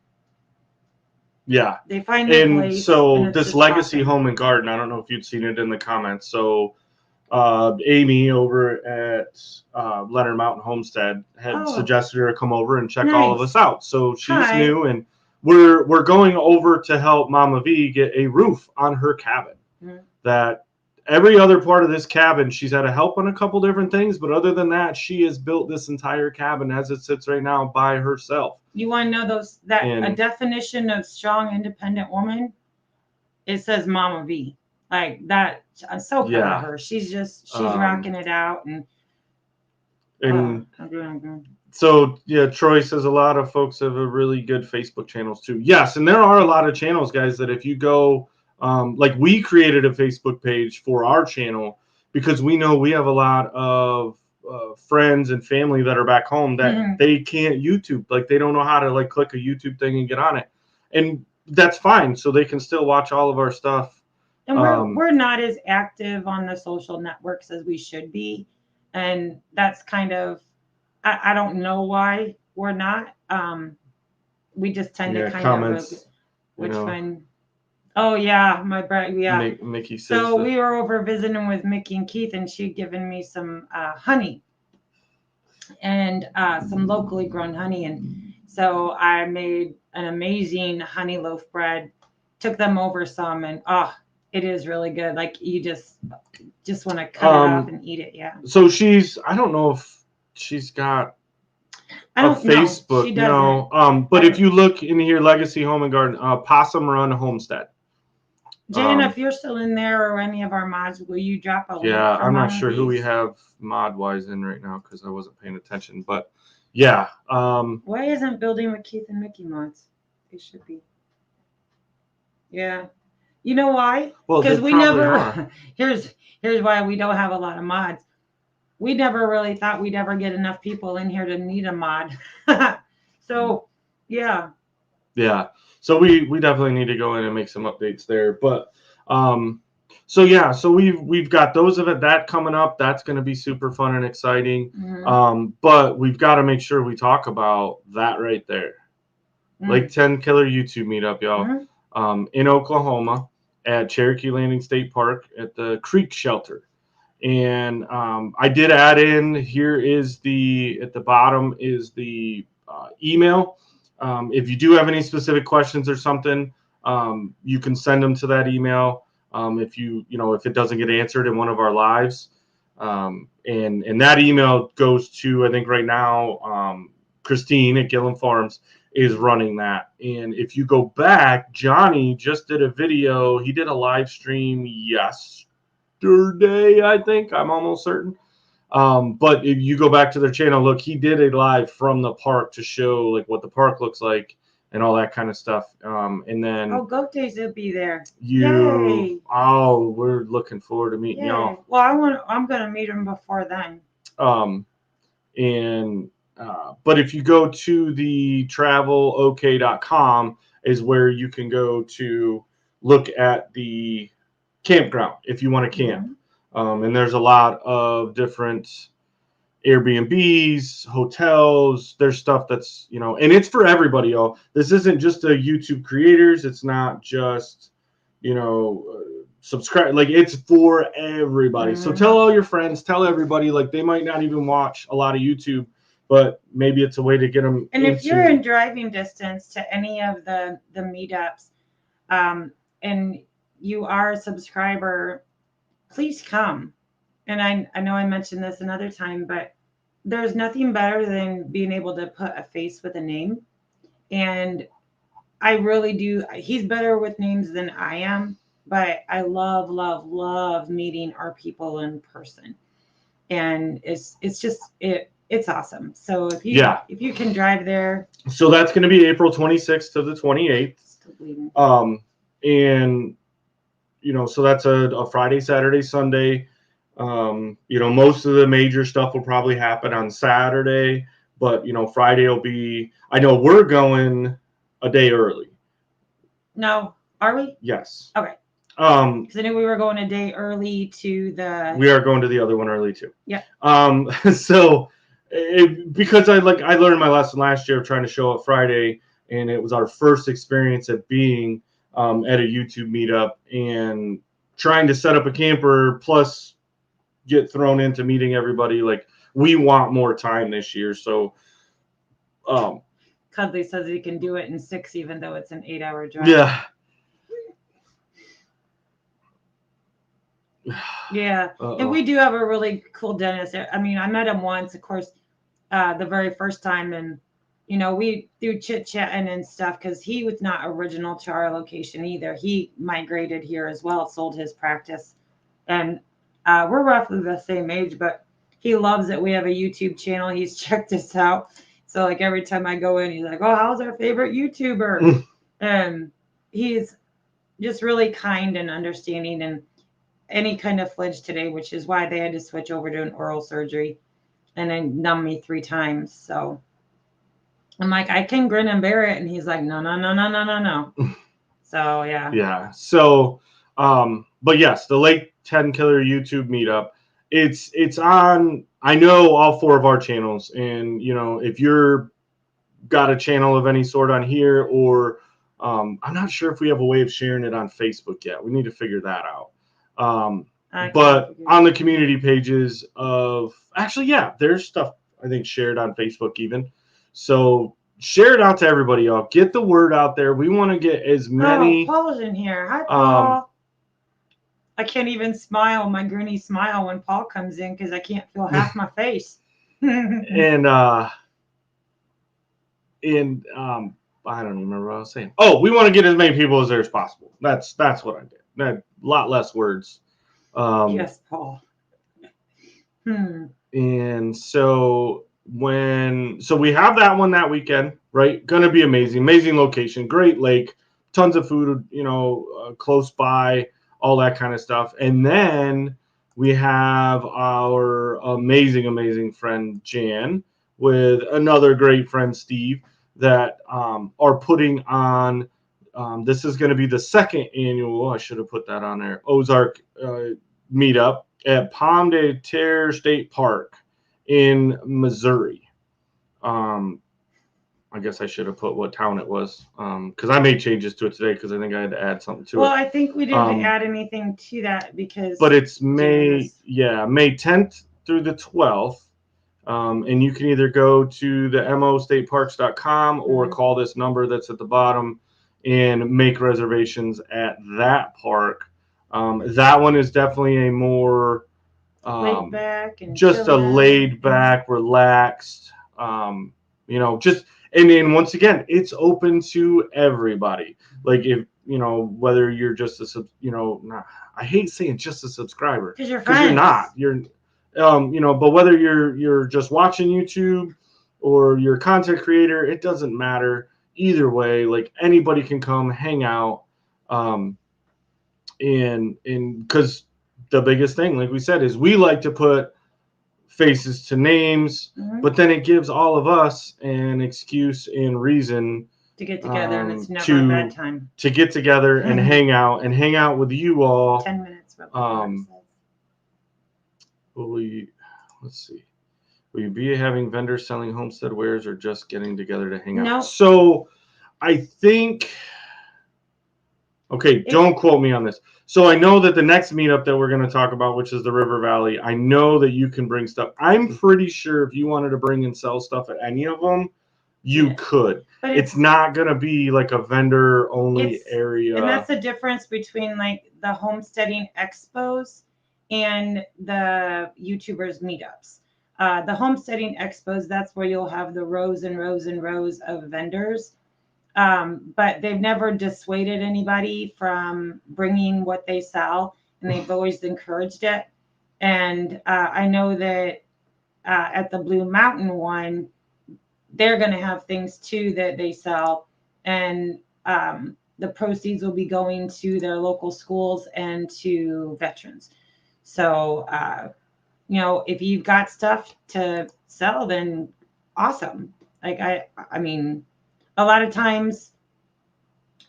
Yeah, they find their place. So this Legacy Home and Garden, I don't know if you'd seen it in the comments. So Amy over at Leonard Mountain Homestead had suggested her to come over and check all of us out. So she's new, and we're going over to help Mama V get a roof on her cabin. That every other part of this cabin, she's had to help on a couple different things, but other than that, she has built this entire cabin as it sits right now by herself. You want to know a definition of strong, independent woman? It says Mama V. Like that. I'm so proud of her. She's rocking it out. And so, yeah, Troy says a lot of folks have a really good Facebook channels too. Yes, and there are a lot of channels, guys, that if you go, like we created a Facebook page for our channel because we know we have a lot of friends and family that are back home that they can't YouTube. Like they don't know how to click a YouTube thing and get on it. And that's fine. So they can still watch all of our stuff. And we're not as active on the social networks as we should be. And that's kind of, I don't know why we're not. We just tend to kind comments, of, which one? Oh yeah, my brother. Yeah, Mickey says. So we were over visiting with Mickey and Keith, and she'd given me some honey and some locally grown honey, and so I made an amazing honey loaf bread. Took them over some, and it is really good. Like you just want to cut it up and eat it. Yeah. So I don't know if she's got a Facebook. She doesn't. No. But if you look in here, Legacy Home and Garden, Possum Run Homestead. Jan, if you're still in there or any of our mods, will you drop a link? Yeah, I'm not sure who we have mod-wise in right now because I wasn't paying attention. But yeah. Why isn't Building with Keith and Mickey mods? It should be. Yeah. You know why? Well, because we never. Here's why we don't have a lot of mods. We never really thought we'd ever get enough people in here to need a mod. So, yeah. Yeah. So we definitely need to go in and make some updates there. But so yeah, so we've got those of it that coming up. That's going to be super fun and exciting. But we've got to make sure we talk about that right there. Lake 10 Killer YouTube meetup, y'all. In Oklahoma. at Cherokee Landing State Park at the Creek Shelter. And I did add in, here is at the bottom is the email. If you do have any specific questions or something, you can send them to that email. If if it doesn't get answered in one of our lives, and that email goes to, I think right now, Christine at Gillen Farms is running that. And if you go back, Johnny just did a video. He did a live stream yesterday, I think. I'm almost certain. But if you go back to their channel, look, he did a live from the park to show like what the park looks like and all that kind of stuff. And then Goat Days will be there. Yay. We're looking forward to meeting y'all. Well, I'm gonna meet him before then. But if you go to the travelok.com is where you can go to look at the campground if you want to camp. And there's a lot of different Airbnbs, hotels. There's stuff that's, and it's for everybody, y'all. This isn't just a YouTube creators. It's not just, subscribe. Like, it's for everybody. So tell all your friends, tell everybody, like, they might not even watch a lot of YouTube, but maybe it's a way to get them. And if you're in driving distance to any of the meetups, and you are a subscriber, please come. And I know I mentioned this another time, but there's nothing better than being able to put a face with a name. And I really do. He's better with names than I am, but I love, love, love meeting our people in person. And it's awesome. So if you can drive there. So that's going to be April 26th to the 28th. And so that's a Friday, Saturday, Sunday. Most of the major stuff will probably happen on Saturday, but Friday will be, I know we're going a day early. No, are we? Yes. Okay. Because I knew we were going a day early to we are going to the other one early too. Yeah. So because I learned my lesson last year of trying to show up Friday, and it was our first experience at being at a YouTube meetup and trying to set up a camper plus get thrown into meeting everybody. Like, we want more time this year. So Cuddly says he can do it in 6, even though it's an 8-hour drive. Yeah. Yeah. And we do have a really cool dentist. I mean, I met him once, of course, the very first time, and we do chit-chatting and stuff, because he was not original to our location either. He migrated here as well, sold his practice, and we're roughly the same age, but he loves that we have a YouTube channel. He's checked us out. So like every time I go in, he's like, "Oh, how's our favorite YouTuber?" And he's just really kind and understanding, and any kind of flinch today, which is why they had to switch over to an oral surgery and then numb me 3 times. So I'm like, I can grin and bear it. And he's like, no. So, yeah. Yeah. So, but yes, the Lake 10 Killer YouTube meetup, it's on, I know, all 4 of our channels. And, if you're got a channel of any sort on here, or I'm not sure if we have a way of sharing it on Facebook yet. We need to figure that out. But on the community pages there's stuff I think shared on Facebook even. So share it out to everybody, y'all. Get the word out there. We want to get as many. Oh, Paul's in here. Hi, Paul. I can't even smile my grinny smile when Paul comes in because I can't feel half my face. And I don't remember what I was saying. Oh, we want to get as many people as there as possible. That's what I did. A lot less words. Yes, Paul. And so we have that one that weekend, right? Going to be amazing location, great lake, tons of food, close by, all that kind of stuff. And then we have our amazing friend Jan with another great friend Steve that are putting on. This is going to be the 2nd annual, I should have put that on there, Ozark meetup at Pomme de Terre State Park in Missouri. I guess I should have put what town it was, because I made changes to it today because I think I had to add something to Well, it. I think we didn't add anything to that because. But it's May 10th through the 12th. And you can either go to the mostateparks.com or call this number that's at the bottom and make reservations at that park. That one is definitely a more laid back and just a laid back, relaxed, just and then once again, it's open to everybody. Like if whether you're just not, I hate saying just a subscriber because you're not. You're but whether you're just watching YouTube or you're a content creator, it doesn't matter. Either way, like anybody can come hang out. And because the biggest thing, like we said, is we like to put faces to names, but then it gives all of us an excuse and reason to get together, and it's never a bad time to get together and hang out with you all. 10 minutes. Let's see. Will you be having vendors selling Homestead wares or just getting together to hang out? No. So I think, okay, don't quote me on this. So I know that the next meetup that we're going to talk about, which is the River Valley, I know that you can bring stuff. I'm pretty sure if you wanted to bring and sell stuff at any of them, you could. But it's not going to be like a vendor only area. And that's the difference between like the homesteading expos and the YouTubers meetups. The homesteading expos, that's where you'll have the rows and rows and rows of vendors. But they've never dissuaded anybody from bringing what they sell, and they've always encouraged it. And I know that at the Blue Mountain one, they're going to have things too that they sell, and the proceeds will be going to their local schools and to veterans. So, if you've got stuff to sell, then awesome. Like I mean, a lot of times,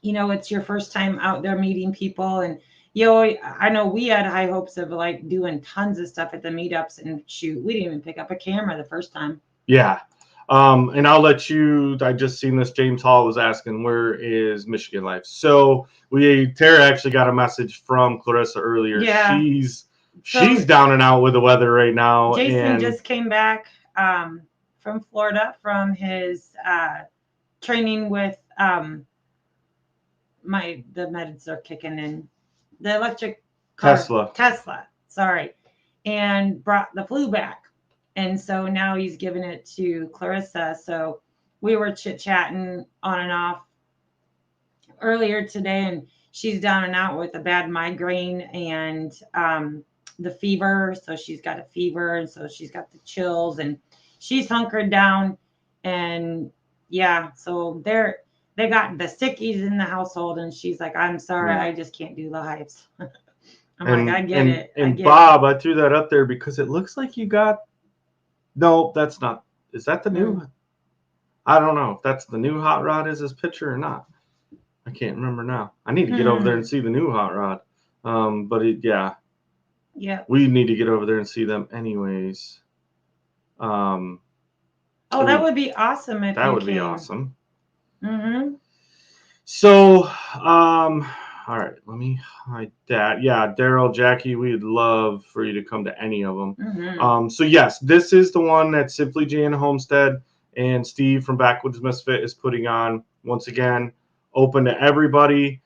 it's your first time out there meeting people, and I know we had high hopes of like doing tons of stuff at the meetups, and shoot, we didn't even pick up a camera the first time. Yeah. And I'll let you, I just seen this, James Hall was asking, where is Michigan Life? So Tara actually got a message from Clarissa earlier. Yeah. She's down and out with the weather right now. Jason just came back from Florida from his training with the meds are kicking in, the electric car, Tesla, sorry, and brought the flu back. And so now he's giving it to Clarissa. So we were chit-chatting on and off earlier today, and she's down and out with a bad migraine and the fever. So she's got a fever, and so she's got the chills, and she's hunkered down. And yeah, so they got the sickies in the household, and she's like, I'm sorry, I just can't do lives. I'm like, I get it. And Bob, I threw that up there because it looks like you got. No, that's not. Is that the new? I don't know if that's the new hot rod is his picture or not. I can't remember now. I need to get over there and see the new hot rod. But yeah. We need to get over there and see them anyways. That would be awesome if that would be awesome. Mm-hmm. So, all right, let me hide that. Yeah, Daryl, Jackie, we'd love for you to come to any of them. Mm-hmm. So yes, this is the one that Simply Jane Homestead and Steve from Backwoods Misfit is putting on. Once again, open to everybody.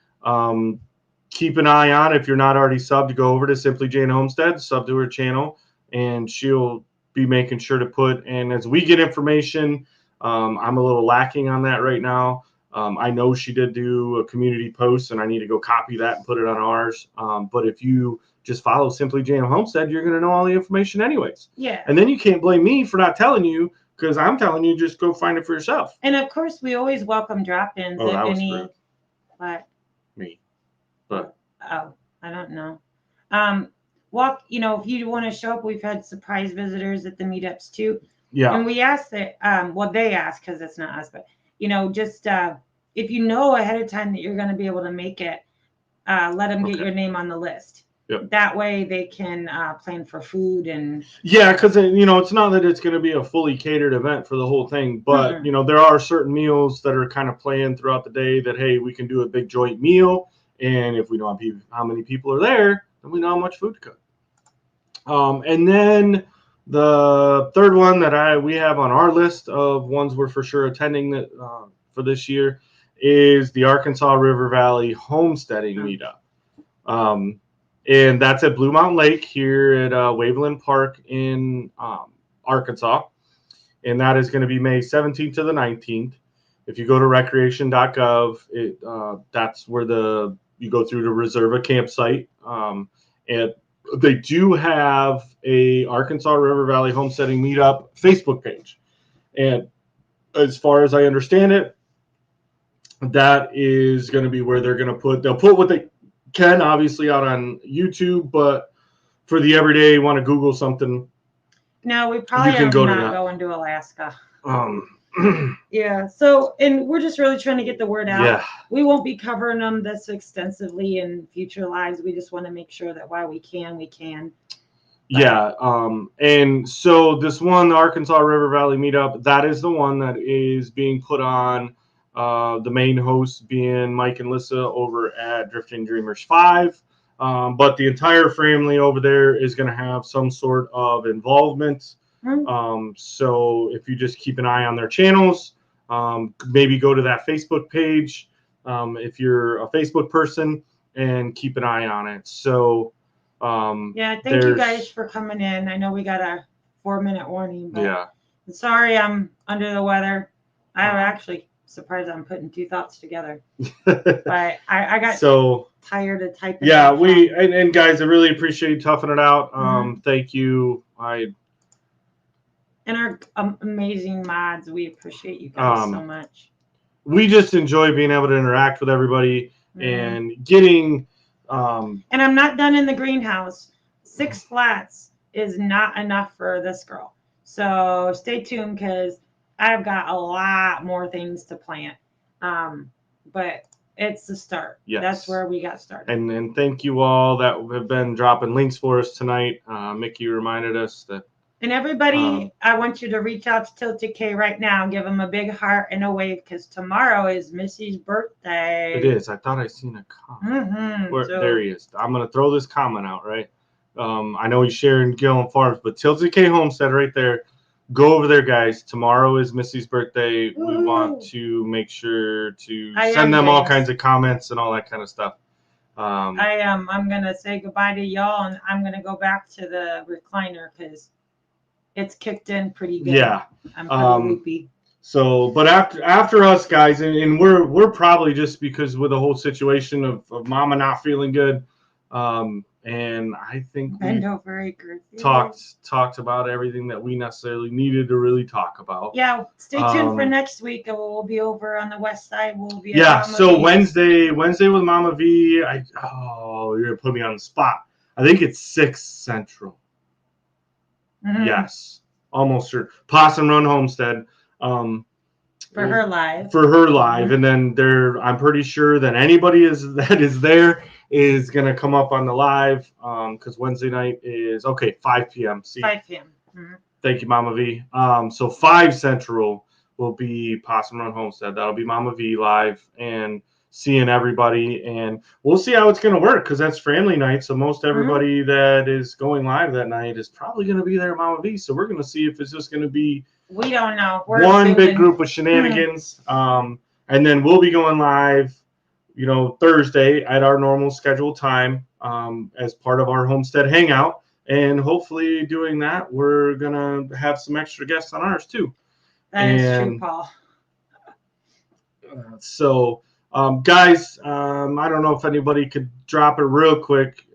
Keep an eye on, if you're not already subbed, go over to Simply Jane Homestead, sub to her channel, and she'll be making sure to put. And as we get information, I'm a little lacking on that right now. I know she did do a community post, and I need to go copy that and put it on ours. But if you just follow Simply Jane Homestead, you're going to know all the information anyways. Yeah. And then you can't blame me for not telling you, because I'm telling you, just go find it for yourself. And of course, we always welcome drop-ins. Oh, that was rude. What? Me. But. Oh, I don't know. If you want to show up, we've had surprise visitors at the meetups too. Yeah. And we asked that, they asked, because it's not us, but just if you know ahead of time that you're going to be able to make it, let them get your name on the list. Yep. That way they can plan for food and. Yeah, because it's not that it's going to be a fully catered event for the whole thing, but there are certain meals that are kind of planned throughout the day that, hey, we can do a big joint meal, and if we know how many people are there, then we know how much food to cook. And then the third one that we have on our list of ones we're for sure attending that for this year is the Arkansas River Valley Homesteading Meetup. And that's at Blue Mountain Lake here at Waveland Park in Arkansas. And that is going to be May 17th to the 19th. If you go to recreation.gov, that's where you go through to reserve a campsite. And they do have a Arkansas River Valley Homesteading Meetup Facebook page. And as far as I understand it, that is going to be where they'll put what they can obviously out on YouTube, but for the everyday want to Google something. No, we probably are not going to Alaska. Yeah. So, and we're just really trying to get the word out. Yeah. We won't be covering them this extensively in future lives. We just want to make sure that while we can, we can. But. Yeah. And so this one, the Arkansas River Valley Meetup, that is the one that is being put on. The main hosts being Mike and Lissa over at Drifting Dreamers 5. But the entire family over there is going to have some sort of involvement. So if you just keep an eye on their channels, maybe go to that Facebook page if you're a Facebook person and keep an eye on it. So yeah, thank you guys for coming in. I know we got a 4-minute warning, but yeah. Sorry I'm under the weather. I'm actually surprised I'm putting two thoughts together. But I got so tired of typing. Yeah, and guys, I really appreciate you toughing it out. Thank you. And our amazing mods, we appreciate you guys so much. We just enjoy being able to interact with everybody and getting. And I'm not done in the greenhouse. 6 flats is not enough for this girl. So stay tuned because I've got a lot more things to plant. But it's the start. Yes. That's where we got started. And thank you all that have been dropping links for us tonight. Mickey reminded us that. And everybody, I want you to reach out to Tilted K right now. Give them a big heart and a wave because tomorrow is Missy's birthday. It is. I thought I seen a comment. There he is. I'm going to throw this comment out, right? I know he's sharing Gillen Farms, but Tilted K Homestead right there. Go over there, guys. Tomorrow is Missy's birthday. Ooh. We want to make sure to send them all kinds of comments and all that kind of stuff. I'm going to say goodbye to y'all, and I'm going to go back to the recliner because it's kicked in pretty good. Yeah. I'm pretty loopy. So, but after us, guys, and we're probably just because with the whole situation of Mama not feeling good, and I think Bend over acres. talked about everything that we necessarily needed to really talk about. Yeah, stay tuned for next week. We'll be over on the west side. We'll be so Wednesday with Mama V. You're gonna put me on the spot. I think it's 6 Central. Yes, almost sure. Possum Run Homestead. For her live. And then I'm pretty sure that anybody that is there is going to come up on the live because Wednesday night is 5 p.m. See, 5 p.m. Thank you, Mama V. So 5 Central will be Possum Run Homestead. That'll be Mama V live and seeing everybody, and we'll see how it's going to work because that's family night. So most everybody that is going live that night is probably going to be there at Mama V. So we're going to see if it's just going to be. We don't know. One big group of shenanigans, and then we'll be going live, Thursday at our normal scheduled time as part of our Homestead Hangout. And hopefully doing that, we're going to have some extra guests on ours too. That is true, Paul. So, guys, I don't know if anybody could drop it real quick,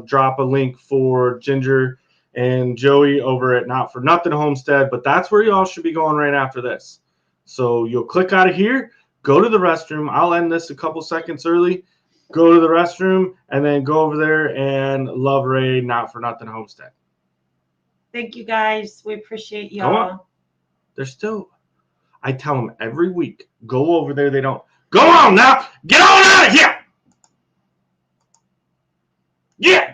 drop a link for Ginger and Joey over at Not For Nothing Homestead, but that's where y'all should be going right after this. So you'll click out of here, go to the restroom. I'll end this a couple seconds early. Go to the restroom and then go over there and love Ray Not For Nothing Homestead. Thank you guys. We appreciate y'all. They're still, I tell them every week, go over there. They don't. Go on now. Get on out of here. Yeah.